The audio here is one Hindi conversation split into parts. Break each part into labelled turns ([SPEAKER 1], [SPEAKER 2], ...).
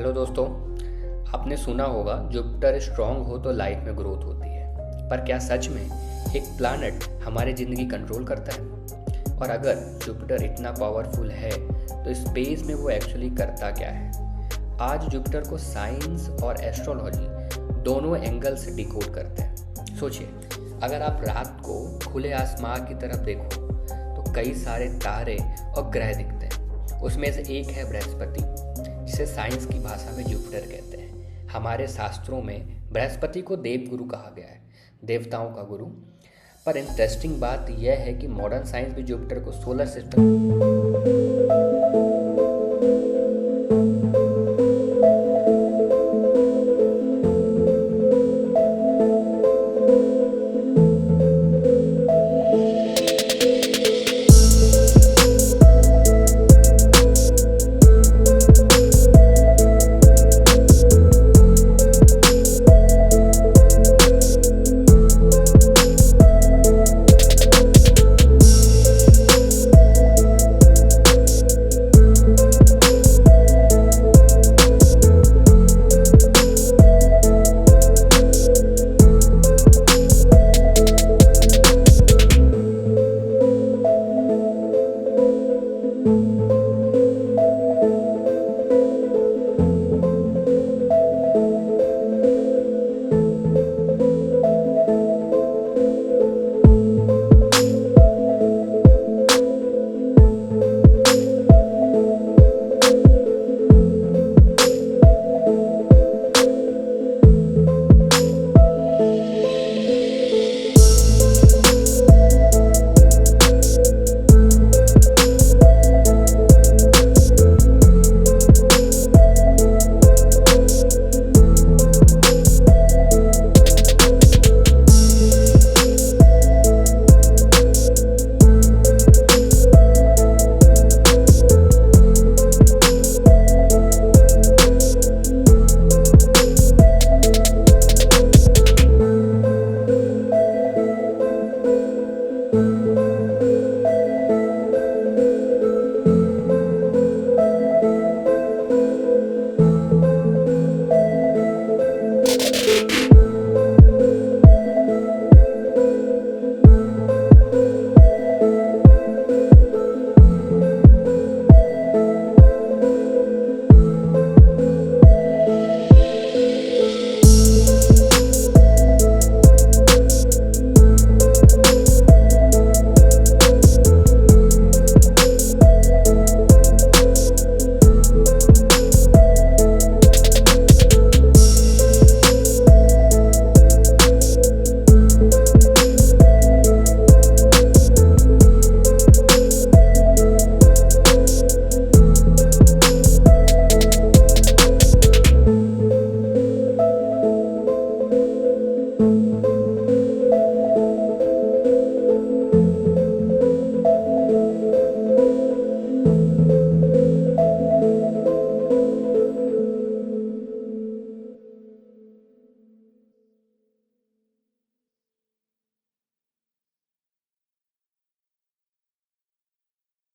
[SPEAKER 1] हेलो दोस्तों, आपने सुना होगा जुपिटर स्ट्रांग हो तो लाइफ में ग्रोथ होती है। पर क्या सच में एक प्लैनेट हमारी ज़िंदगी कंट्रोल करता है? और अगर जुपिटर इतना पावरफुल है तो स्पेस में वो एक्चुअली करता क्या है? आज जुपिटर को साइंस और एस्ट्रोलॉजी दोनों एंगल से डिकोड करते हैं। सोचिए, अगर आप रात को खुले आसमान की तरफ देखो तो कई सारे तारे और ग्रह दिखते हैं। उसमें से एक है बृहस्पति, जिसे साइंस की भाषा में जुपिटर कहते हैं। हमारे शास्त्रों में बृहस्पति को देवगुरु कहा गया है, देवताओं का गुरु। पर इंटरेस्टिंग बात यह है कि मॉडर्न साइंस भी जुपिटर को सोलर सिस्टम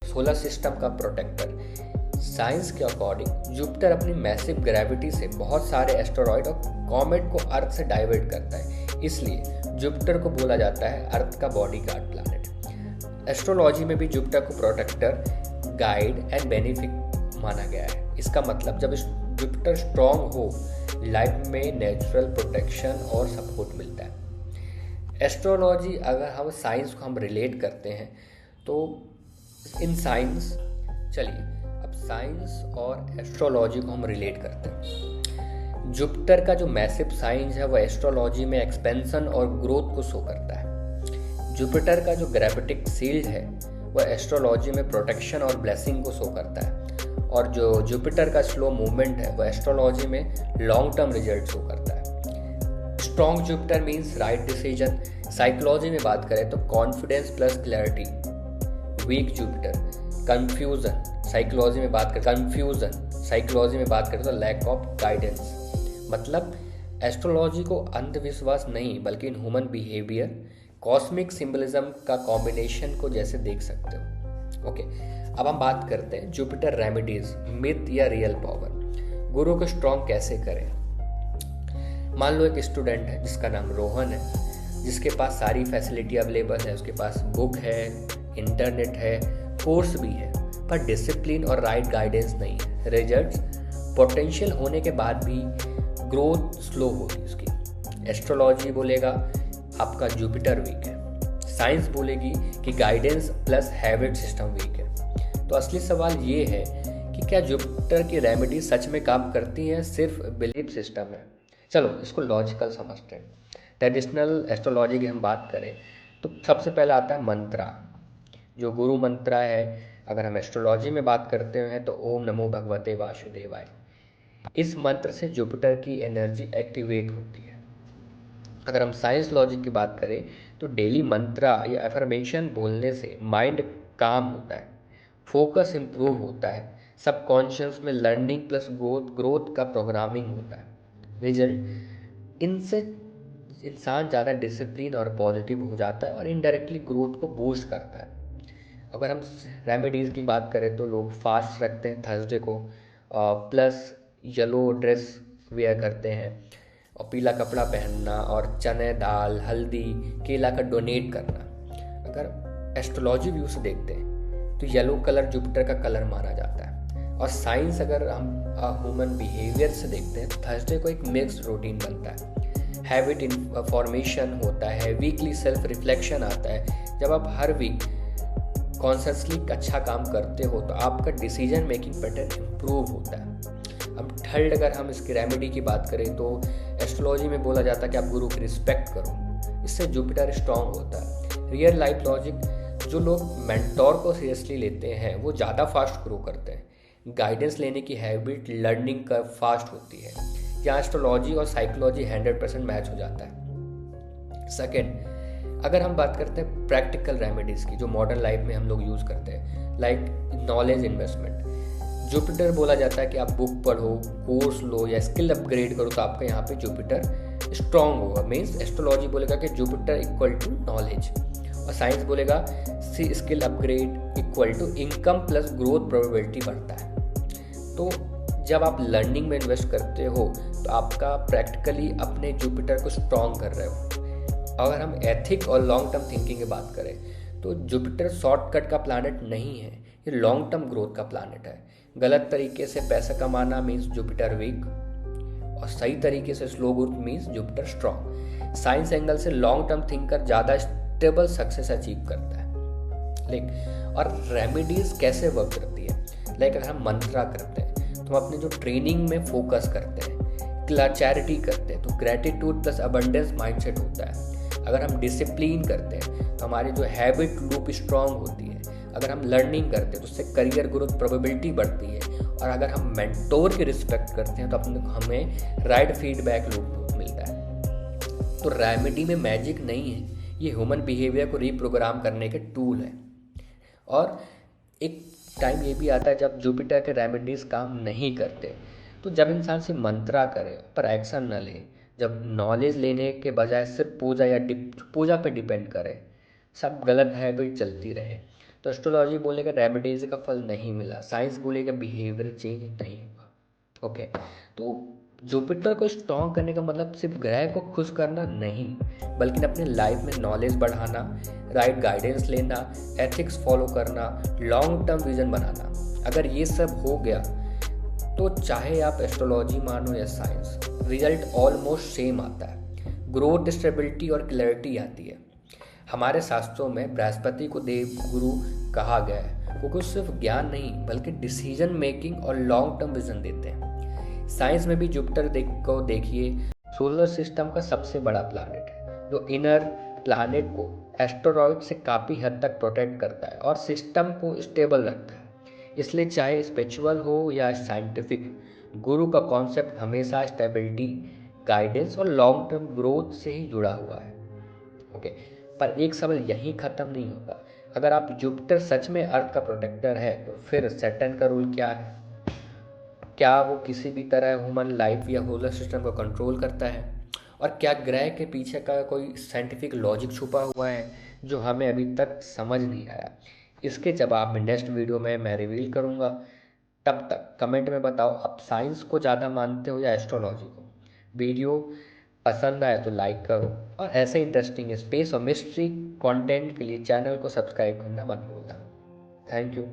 [SPEAKER 1] सोलर सिस्टम का प्रोटेक्टर। साइंस के अकॉर्डिंग जुपिटर अपनी मैसिव ग्रेविटी से बहुत सारे एस्टेरॉयड और कॉमेट को अर्थ से डाइवर्ट करता है, इसलिए जुपिटर को बोला जाता है अर्थ का बॉडीगार्ड प्लैनेट। एस्ट्रोलॉजी में भी जुपिटर को प्रोटेक्टर, गाइड एंड बेनिफिट माना गया है। इसका मतलब जब जुपिटर स्ट्रॉन्ग हो, लाइफ में नेचुरल प्रोटेक्शन और सपोर्ट मिलता है। एस्ट्रोलॉजी, अगर हम साइंस को रिलेट करते हैं तो इन साइंस, चलिए अब साइंस और एस्ट्रोलॉजी को हम रिलेट करते हैं। जुपिटर का जो मैसिव साइंस है वह एस्ट्रोलॉजी में एक्सपेंशन और ग्रोथ को शो करता है। जुपिटर का जो ग्रेविटिक शील्ड है वह एस्ट्रोलॉजी में प्रोटेक्शन और ब्लेसिंग को शो करता है, और जो जुपिटर का स्लो मूवमेंट है वह एस्ट्रोलॉजी में लॉन्ग टर्म रिजल्ट शो करता है। Strong Jupiter means right decision. Psychology में बात करें तो confidence plus clarity. Weak Jupiter confusion, psychology में बात करें तो लैक ऑफ गाइडेंस। मतलब एस्ट्रोलॉजी को अंधविश्वास नहीं बल्कि ह्यूमन बिहेवियर, कॉस्मिक सिंबलिज्म का कॉम्बिनेशन को जैसे देख सकते हो। ओके, अब हम बात करते हैं जुपिटर रेमेडीज, मिथ या रियल पावर। गुरु को स्ट्रॉन्ग कैसे करें। मान लो एक स्टूडेंट है जिसका नाम रोहन है, जिसके पास सारी फैसिलिटी अवेलेबल है, उसके पास बुक है, इंटरनेट है, कोर्स भी है, पर डिसिप्लिन और राइट गाइडेंस नहीं है। रिजल्ट्स पोटेंशियल होने के बाद भी ग्रोथ स्लो होगी उसकी। एस्ट्रोलॉजी बोलेगा आपका जुपिटर वीक है, साइंस बोलेगी कि guidance plus habit system weak है। तो असली सवाल ये है कि क्या जुपिटर की रेमेडी सच में काम करती है, सिर्फ बिलीफ सिस्टम है। चलो इसको लॉजिकल समझते हैं। ट्रेडिशनल एस्ट्रोलॉजी की हम बात करें तो सबसे पहले आता है मंत्रा, जो गुरु मंत्रा है। अगर हम एस्ट्रोलॉजी में बात करते हैं तो ओम नमो भगवते वासुदेवाय। इस मंत्र से जुपिटर की एनर्जी एक्टिवेट होती है। अगर हम साइंस लॉजिक की बात करें तो डेली मंत्रा या एफर्मेशन बोलने से माइंड काम होता है, फोकस इम्प्रूव होता है, सबकॉन्शियस में लर्निंग प्लस ग्रोथ का प्रोग्रामिंग होता है। रिजल्ट इनसे इंसान ज़्यादा डिसिप्लिन और पॉजिटिव हो जाता है और इनडायरेक्टली ग्रोथ को बूस्ट करता है। अगर हम रेमेडीज़ की बात करें तो लोग फास्ट रखते हैं थर्सडे को, प्लस येलो ड्रेस वेयर करते हैं और पीला कपड़ा पहनना और चने दाल हल्दी केला का डोनेट करना। अगर एस्ट्रोलॉजी व्यू से देखते हैं तो येलो कलर जुपिटर का कलर माना जाता है। और साइंस अगर हम ह्यूमन बिहेवियर से देखते हैं तो थर्सडे को एक मिक्स्ड रूटीन बनता है, हैबिट फॉर्मेशन होता है, वीकली सेल्फ रिफ्लेक्शन आता है। जब आप हर वीक कॉन्शियसली अच्छा काम करते हो तो आपका डिसीजन मेकिंग पैटर्न इम्प्रूव होता है। अब थर्ड अगर हम इसकी रेमेडी की बात करें तो एस्ट्रोलॉजी में बोला जाता है कि आप गुरु की रिस्पेक्ट करो, इससे जुपिटर स्ट्रांग होता है। रियल लाइफ लॉजिक, जो लोग मेंटोर को सीरियसली लेते हैं वो ज़्यादा फास्ट ग्रो करते हैं। गाइडेंस लेने की हैबिट लर्निंग कर्व फास्ट होती है। यहाँ एस्ट्रोलॉजी और साइकोलॉजी 100% मैच हो जाता है। सेकेंड, अगर हम बात करते हैं प्रैक्टिकल रेमेडीज़ की जो मॉडर्न लाइफ में हम लोग यूज़ करते हैं, लाइक नॉलेज इन्वेस्टमेंट। जुपिटर बोला जाता है कि आप बुक पढ़ो, कोर्स लो या स्किल अपग्रेड करो तो आपका यहाँ पे जुपिटर स्ट्रांग होगा। मीन्स एस्ट्रोलॉजी बोलेगा कि जुपिटर इक्वल टू नॉलेज और साइंस बोलेगा see skill upgrade equal to income plus growth probability बढ़ता है। तो जब आप लर्निंग में इन्वेस्ट करते हो तो आपका प्रैक्टिकली अपने जुपिटर को स्ट्रांग कर रहे हो। अगर हम एथिक और लॉन्ग टर्म थिंकिंग की बात करें तो जुपिटर शॉर्टकट का प्लैनेट नहीं है, ये लॉन्ग टर्म ग्रोथ का प्लैनेट है। गलत तरीके से पैसा कमाना मीन्स जुपिटर वीक और सही तरीके से slow growth means Jupiter strong. Science angle से लॉन्ग टर्म थिंकर ज़्यादा स्टेबल सक्सेस अचीव करता है। लाइक और रेमेडीज कैसे वर्क करती है, लाइक अगर हम मंत्रा करते हैं तो हम अपने जो ट्रेनिंग में फोकस करते हैं, क्लैरिटी करते हैं तो ग्रेटिट्यूड प्लस अबंडेंस माइंडसेट होता है। अगर हम डिसिप्लिन करते हैं तो हमारी जो हैबिट लूप स्ट्रांग होती है। अगर हम लर्निंग करते हैं तो उससे करियर ग्रोथ प्रोबेबिलिटी बढ़ती है। और अगर हम मेंटोर की रिस्पेक्ट करते हैं तो हमें राइट फीडबैक लूप मिलता है। तो रेमेडी में मैजिक नहीं है, ये ह्यूमन बिहेवियर को रीप्रोग्राम करने के टूल है। और एक टाइम ये भी आता है जब जुपिटर के रेमेडीज काम नहीं करते, तो जब इंसान सिर्फ मंत्रा करे पर एक्शन न ले, जब नॉलेज लेने के बजाय सिर्फ पूजा पे डिपेंड करे, सब गलत हैबिट चलती रहे, तो एस्ट्रोलॉजी बोलेगा रेमेडीज का फल नहीं मिला, साइंस बोलेगा बिहेवियर चेंज नहीं हुआ। ओके, तो जुपिटर को स्ट्रॉन्ग करने का मतलब सिर्फ ग्रह को खुश करना नहीं, बल्कि अपने लाइफ में नॉलेज बढ़ाना, राइट गाइडेंस लेना, एथिक्स फॉलो करना, लॉन्ग टर्म विजन बनाना। अगर ये सब हो गया तो चाहे आप एस्ट्रोलॉजी मानो या साइंस, रिजल्ट ऑलमोस्ट सेम आता है। ग्रोथ, स्टेबिलिटी और क्लैरिटी आती है। हमारे शास्त्रों में बृहस्पति को देव गुरु कहा गया है क्योंकि सिर्फ ज्ञान नहीं बल्कि डिसीजन मेकिंग और लॉन्ग टर्म विजन देते हैं। साइंस में भी जुपिटर को देखिए, सोलर सिस्टम का सबसे बड़ा प्लैनेट है जो इनर प्लैनेट को एस्टेरॉयड से काफ़ी हद तक प्रोटेक्ट करता है और सिस्टम को स्टेबल रखता है। इसलिए चाहे स्पिरिचुअल हो या साइंटिफिक, गुरु का कॉन्सेप्ट हमेशा स्टेबिलिटी, गाइडेंस और लॉन्ग टर्म ग्रोथ से ही जुड़ा हुआ है। ओके, पर एक सवाल यहीं ख़त्म नहीं होता। अगर आप जुपिटर सच में अर्थ का प्रोटेक्टर है तो फिर सैटर्न का रूल क्या है? क्या वो किसी भी तरह ह्यूमन लाइफ या सोलर सिस्टम को कंट्रोल करता है? और क्या ग्रह के पीछे का कोई साइंटिफिक लॉजिक छुपा हुआ है जो हमें अभी तक समझ नहीं आया? इसके जवाब में नेक्स्ट वीडियो में मैं रिवील करूँगा। तब तक कमेंट में बताओ आप साइंस को ज़्यादा मानते हो या एस्ट्रोलॉजी को। वीडियो पसंद आए तो लाइक करो और ऐसे इंटरेस्टिंग स्पेस और मिस्ट्री कंटेंट के लिए चैनल को सब्सक्राइब करना मत भूलना। Thank you.